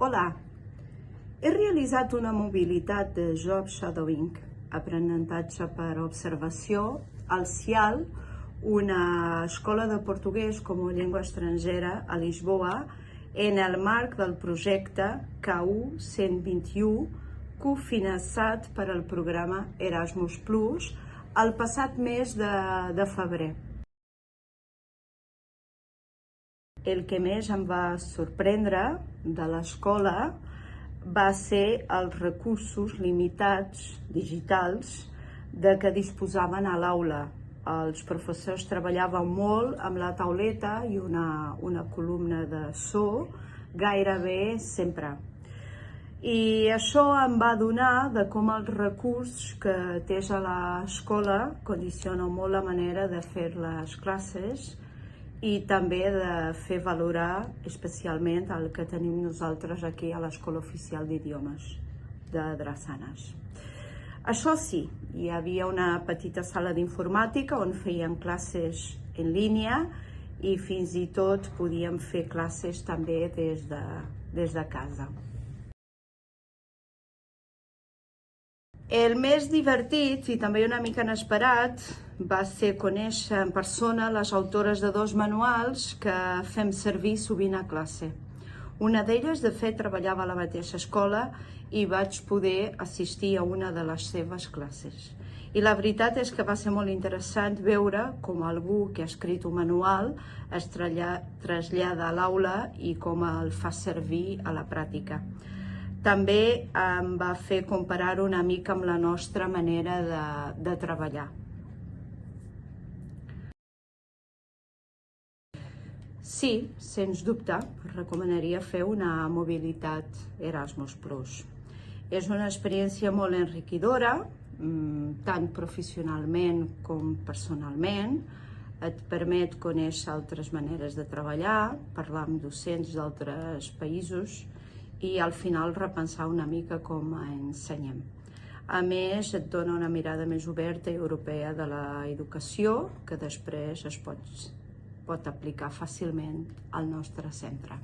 Hola, he realitzat una mobilitat de job shadowing, aprenentatge per observació, al CIAL, una escola de portuguès com a llengua estrangera a Lisboa, en el marc del projecte KU 121, cofinançat per al programa Erasmus+, el passat mes de febrer. El que més em va sorprendre de l'escola va ser els recursos limitats digitals de què disposaven a l'aula. Els professors treballaven molt amb la tauleta i una columna de so gairebé sempre. I això em va donar de com els recursos que tens a l'escola condicionen molt la manera de fer les classes i també de fer valorar especialment el que tenim nosaltres aquí a l'Escola Oficial d'Idiomes de Drassanes. Això sí, hi havia una petita sala d'informàtica on feien classes en línia i fins i tot podíem fer classes també des de casa. El més divertit i també una mica inesperat va ser conèixer en persona les autores de 2 manuals que fem servir sovint a classe. Una d'elles, de fet, treballava a la mateixa escola i vaig poder assistir a una de les seves classes. I la veritat és que va ser molt interessant veure com algú que ha escrit un manual es trasllada a l'aula i com el fa servir a la pràctica. També em va fer comparar una mica amb la nostra manera de treballar. Sí, sens dubte, recomanaria fer una mobilitat Erasmus+. És una experiència molt enriquidora, tant professionalment com personalment. Et permet conèixer altres maneres de treballar, parlar amb docents d'altres països i al final repensar una mica com ensenyem. A més, et dona una mirada més oberta i europea de l'educació que després es pot aplicar fàcilment al nostre centre.